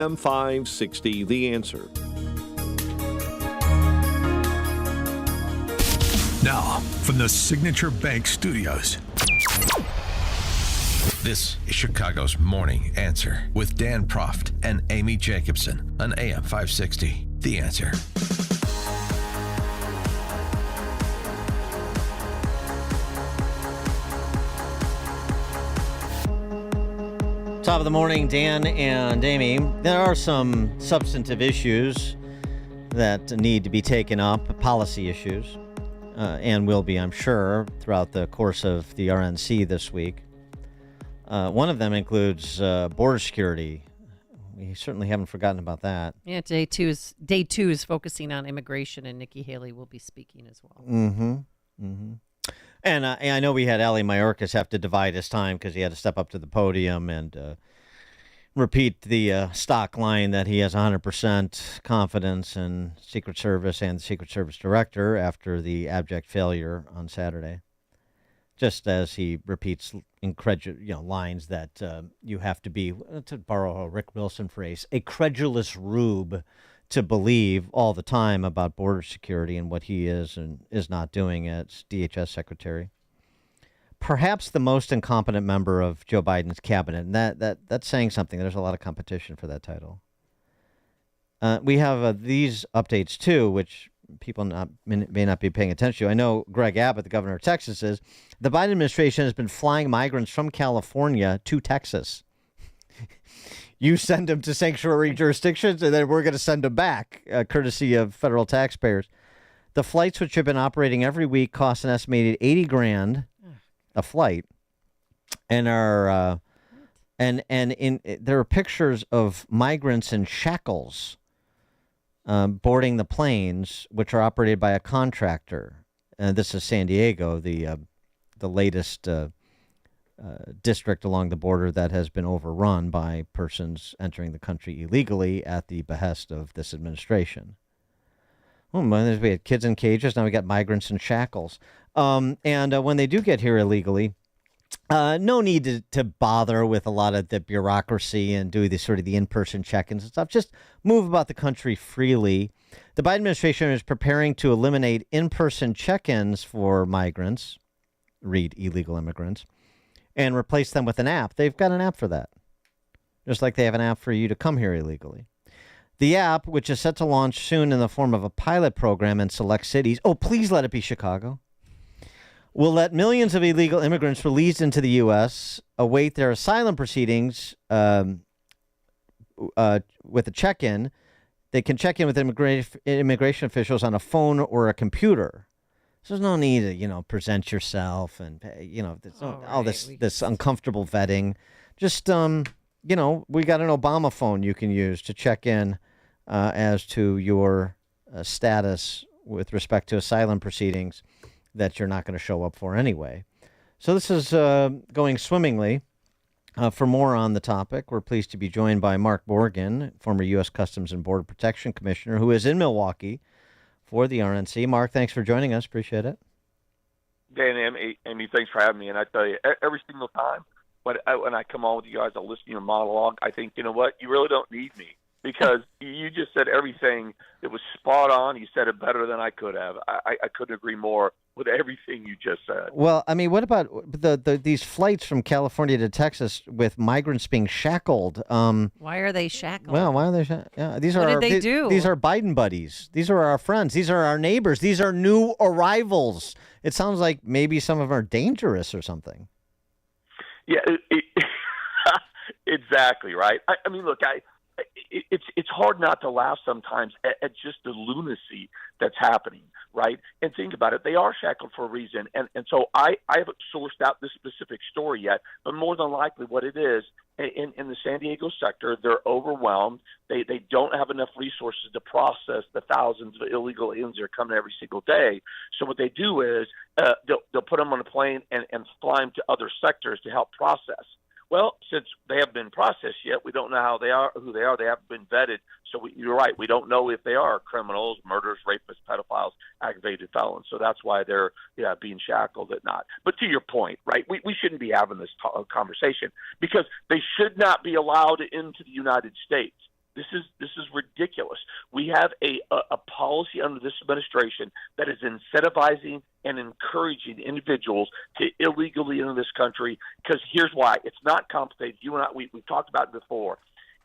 M560, The Answer. Now, from the Signature Bank Studios. This is Chicago's Morning Answer with Dan Proft and Amy Jacobson on AM 560. The Answer. Top of the morning, Dan and Amy. There are some substantive issues that need to be taken up, policy issues, and will be, I'm sure, throughout the course of the RNC this week. One of them includes border security. We certainly haven't forgotten about that. Yeah, day two is focusing on immigration, and Nikki Haley will be speaking as well. And I know we had Ali Mayorkas have to divide his time because he had to step up to the podium and repeat the stock line that he has 100% confidence in Secret Service and the Secret Service director after the abject failure on Saturday. Just as he repeats lines that you have to be, to borrow a Rick Wilson phrase, a credulous rube to believe all the time about border security and what he is and is not doing as DHS secretary. Perhaps the most incompetent member of Joe Biden's cabinet, and that's saying something. There's a lot of competition for that title. We have these updates, too, which people may not be paying attention to. I know Greg Abbott, the governor of Texas, says the Biden administration has been flying migrants from California to Texas. You send them to sanctuary jurisdictions, and then we're going to send them back, courtesy of federal taxpayers. The flights, which have been operating every week, cost an estimated $80,000 a flight, and are there are pictures of migrants in shackles boarding the planes, which are operated by a contractor. This is San Diego, the latest district along the border that has been overrun by persons entering the country illegally at the behest of this administration. We had kids in cages. Now we got migrants in shackles. And when they do get here illegally, no need to bother with a lot of the bureaucracy and do the in-person check-ins and stuff. Just move about the country freely. The Biden administration is preparing to eliminate in-person check-ins for migrants, read illegal immigrants, and replace them with an app. They've got an app for that, just like they have an app for you to come here illegally. The app, which is set to launch soon in the form of a pilot program in select cities, please let it be Chicago, will let millions of illegal immigrants released into the U.S. await their asylum proceedings with a check-in. They can check in with immigration officials on a phone or a computer. So there's no need to, present yourself and, there's all this uncomfortable vetting. Just, we got an Obama phone you can use to check in as to your status with respect to asylum proceedings that you're not going to show up for anyway. So this is going swimmingly. For more on the topic, we're pleased to be joined by Mark Borgen, former U.S. Customs and Border Protection Commissioner, who is in Milwaukee for the RNC. Mark, thanks for joining us. Appreciate it. Dan and Amy, thanks for having me. And I tell you, every single time when I come on with you guys, I listen to your monologue. I think, you know what? You really don't need me because you just said everything that was spot on. You said it better than I could have. I couldn't agree more with everything you just said. Well, I mean, what about these flights from California to Texas with migrants being shackled? Why are they shackled? Well, why are they shackled? Yeah, what did they do? These are Biden buddies. These are our friends. These are our neighbors. These are new arrivals. It sounds like maybe some of them are dangerous or something. Yeah, exactly right. I mean, look, it's hard not to laugh sometimes at just the lunacy that's happening, right? And think about it. They are shackled for a reason. And so I haven't sourced out this specific story yet, but more than likely what it is, in the San Diego sector, they're overwhelmed. They don't have enough resources to process the thousands of illegal aliens that are coming every single day. So what they do is they'll put them on a plane and fly them to other sectors to help process. Well, since they haven't been processed yet, we don't know how they are, who they are. They haven't been vetted. So you're right. We don't know if they are criminals, murderers, rapists, pedophiles, aggravated felons. So that's why they're being shackled at not. But to your point, right, we shouldn't be having this conversation because they should not be allowed into the United States. This is ridiculous. We have a policy under this administration that is incentivizing and encouraging individuals to illegally enter this country. Because here's why: it's not complicated. You and I, we've talked about it before.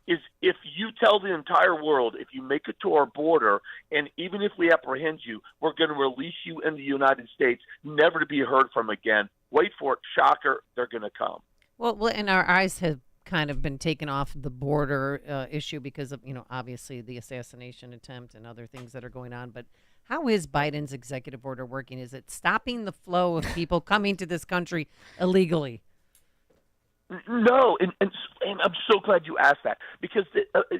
Is if you tell the entire world, if you make it to our border, and even if we apprehend you, we're going to release you in the United States, never to be heard from again. Wait for it, shocker, they're going to come. Well, and our eyes have kind of been taken off the border issue because of, obviously the assassination attempt and other things that are going on. But how is Biden's executive order working? Is it stopping the flow of people coming to this country illegally? No, and I'm so glad you asked that, because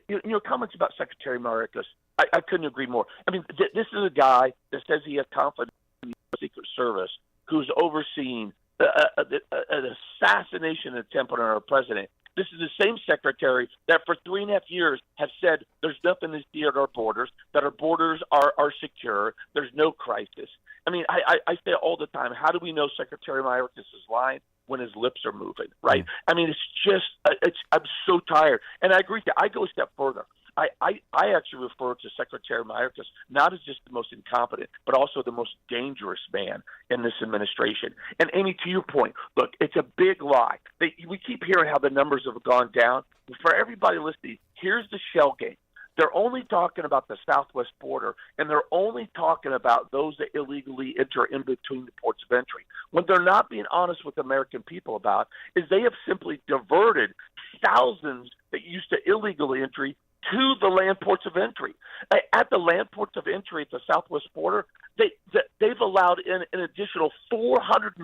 your comments about Secretary Mayorkas, I couldn't agree more. I mean, this is a guy that says he has confidence in the Secret Service, who's overseeing an assassination attempt on our president. This is the same secretary that for 3.5 years have said there's nothing to see at our borders, that our borders are secure, there's no crisis. I mean, I say it all the time. How do we know Secretary Mayorkas is lying? When his lips are moving, right? I mean, it's just, I'm so tired. And I agree with you. I go a step further. I actually refer to Secretary Mayorkas not as just the most incompetent, but also the most dangerous man in this administration. And Amy, to your point, look, it's a big lie. We keep hearing how the numbers have gone down. For everybody listening, here's the shell game. They're only talking about the southwest border, and they're only talking about those that illegally enter in between the ports of entry. What they're not being honest with the American people about is they have simply diverted thousands that used to illegally entry to the land ports of entry. At the land ports of entry at the southwest border, they've allowed in an additional 450%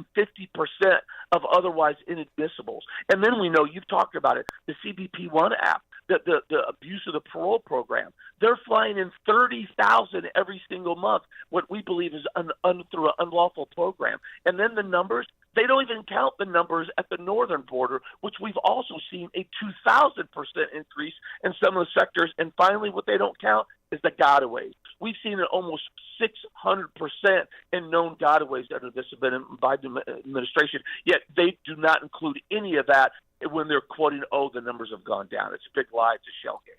of otherwise inadmissibles. And then we know, you've talked about it, the CBP One app, the abuse of the parole program. They're flying in 30,000 every single month, what we believe is through an unlawful program. And then the numbers, they don't even count the numbers at the northern border, which we've also seen a 2,000% increase in some of the sectors. And finally, what they don't count is the gotaways. We've seen an almost 600% in known gotaways under this Biden administration, yet they do not include any of that when they're quoting, the numbers have gone down. It's a big lie. It's a shell game.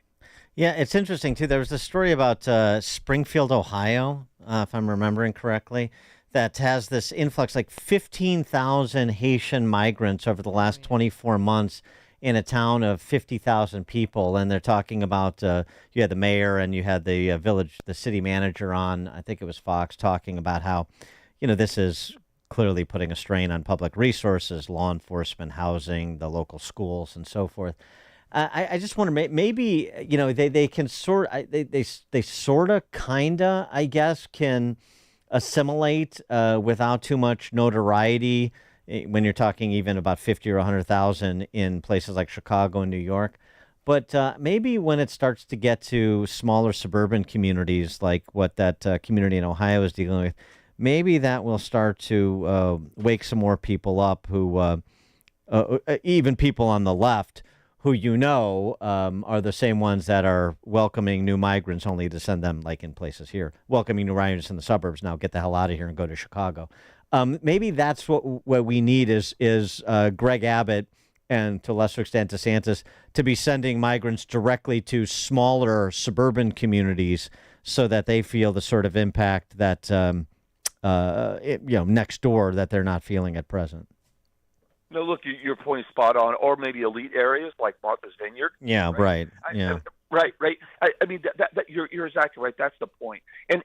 Yeah, it's interesting, too. There was a story about Springfield, Ohio, if I'm remembering correctly, that has this influx, like 15,000 Haitian migrants over the last 24 months in a town of 50,000 people. And they're talking about, you had the mayor and you had the the city manager on, I think it was Fox, talking about how, this is clearly putting a strain on public resources, law enforcement, housing, the local schools, and so forth. I just wonder, maybe, they can they sort of, kind of, I guess, can assimilate without too much notoriety when you're talking even about 50 or 100,000 in places like Chicago and New York. But maybe when it starts to get to smaller suburban communities like what that community in Ohio is dealing with, maybe that will start to wake some more people up who, even people on the left, who are the same ones that are welcoming new migrants only to send them, like in places here, welcoming new migrants in the suburbs. Now get the hell out of here and go to Chicago. Maybe that's what we need is Greg Abbott and to a lesser extent DeSantis to be sending migrants directly to smaller suburban communities so that they feel the sort of impact that next door that they're not feeling at present. No, look, your point is spot on. Or maybe elite areas like Martha's Vineyard. Yeah, right. Right. I mean, that you're exactly right. That's the point. And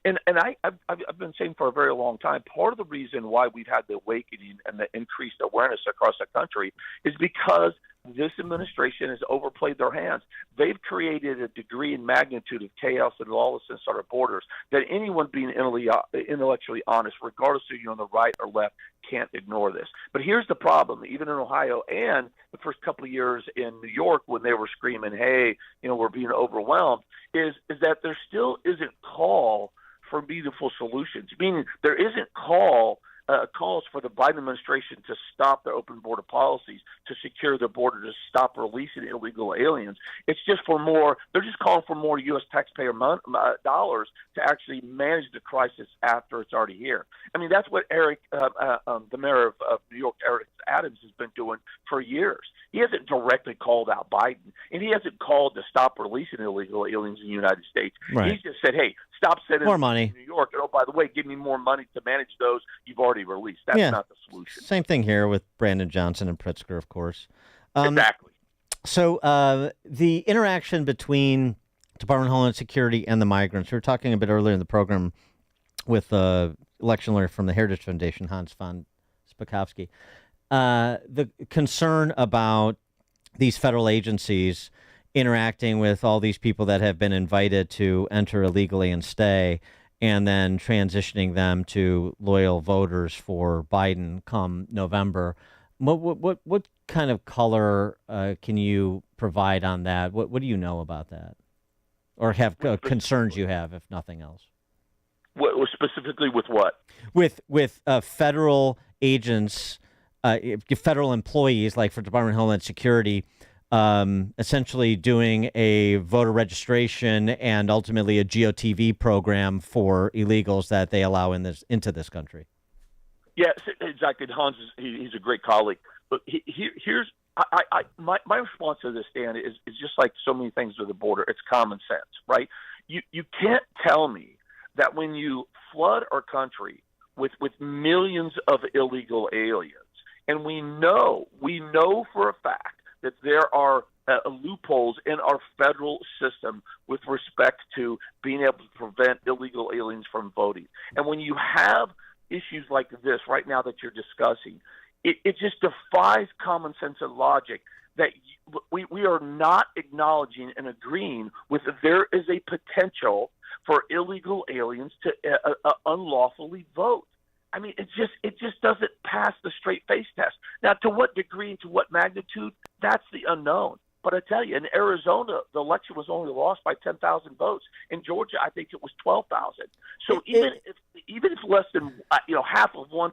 I've been saying for a very long time, part of the reason why we've had the awakening and the increased awareness across the country is because this administration has overplayed their hands. They've created a degree and magnitude of chaos and lawlessness on our borders that anyone being intellectually honest, regardless of you're on the right or left, can't ignore this. But here's the problem, even in Ohio and the first couple of years in New York when they were screaming, hey, we're being overwhelmed, is that there still isn't call for meaningful solutions, meaning there isn't call calls for the Biden administration to stop their open border policies, to secure the border, to stop releasing illegal aliens. It's just for more. They're just calling for more U.S. taxpayer dollars to actually manage the crisis after it's already here. I mean, that's what Eric, the mayor of New York, Eric Adams, has been doing for years. He hasn't directly called out Biden, and he hasn't called to stop releasing illegal aliens in the United States. Right. He's just said, hey, stop sending more them money to New York. And, oh, by the way, give me more money to manage those you've already released. That's not the solution. Same thing here with Brandon Johnson and Pritzker, of course. Exactly. So the interaction between Department of Homeland Security and the migrants, we were talking a bit earlier in the program with election lawyer from the Heritage Foundation, Hans von Spakovsky. The concern about these federal agencies interacting with all these people that have been invited to enter illegally and stay, and then transitioning them to loyal voters for Biden come November. What kind of color can you provide on that? What do you know about that, or have concerns you have, if nothing else? What specifically with what? With federal agents. Federal employees, like for Department of Homeland Security, essentially doing a voter registration and ultimately a GOTV program for illegals that they allow into this country. Yes, exactly. Hans he's a great colleague. But here's my response to this, Dan, is just like so many things with the border. It's common sense, right? You can't tell me that when you flood our country with millions of illegal aliens, and we know for a fact that there are loopholes in our federal system with respect to being able to prevent illegal aliens from voting. And when you have issues like this right now that you're discussing, it just defies common sense and logic that we are not acknowledging and agreeing with that there is a potential for illegal aliens to unlawfully vote. I mean, it just doesn't pass the straight face test. Now, to what degree and to what magnitude, that's the unknown. But I tell you, in Arizona, the election was only lost by 10,000 votes. In Georgia, I think it was 12,000. So even if less than half of 1%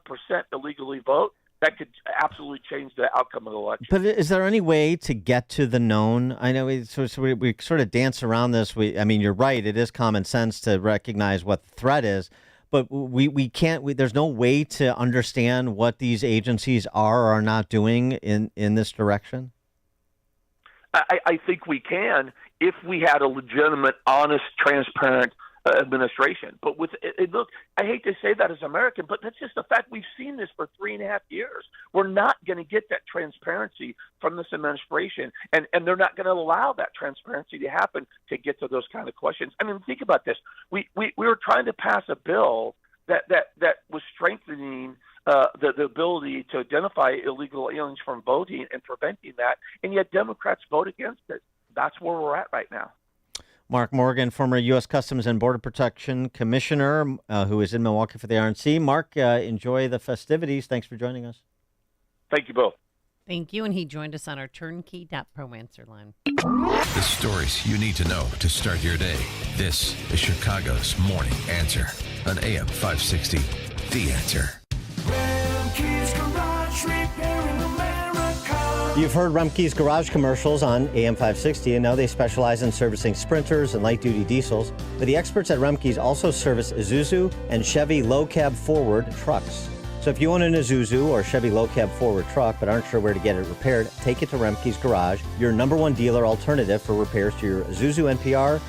illegally vote, that could absolutely change the outcome of the election. But is there any way to get to the known? I know we sort of dance around this. You're right. It is common sense to recognize what the threat is. But we can't. There's no way to understand what these agencies are or are not doing in this direction. I think we can if we had a legitimate, honest, transparent administration. But look, I hate to say that as American, but that's just a fact. We've seen this for 3.5 years. We're not going to get that transparency from this administration, and they're not going to allow that transparency to happen to get to those kind of questions. I mean, think about this. We were trying to pass a bill that was strengthening the ability to identify illegal aliens from voting and preventing that, and yet Democrats vote against it. That's where we're at right now. Mark Morgan, former U.S. Customs and Border Protection Commissioner, who is in Milwaukee for the RNC. Mark, enjoy the festivities. Thanks for joining us. Thank you both. Thank you. And he joined us on our turnkey.pro answer line. The stories you need to know to start your day. This is Chicago's Morning Answer on AM 560. The Answer. You've heard Rumpke's Garage commercials on AM 560, and now they specialize in servicing Sprinters and light-duty diesels. But the experts at Rumpke's also service Isuzu and Chevy low-cab forward trucks. So if you own an Isuzu or Chevy low-cab forward truck but aren't sure where to get it repaired, take it to Rumpke's Garage, your #1 dealer alternative for repairs to your Isuzu NPR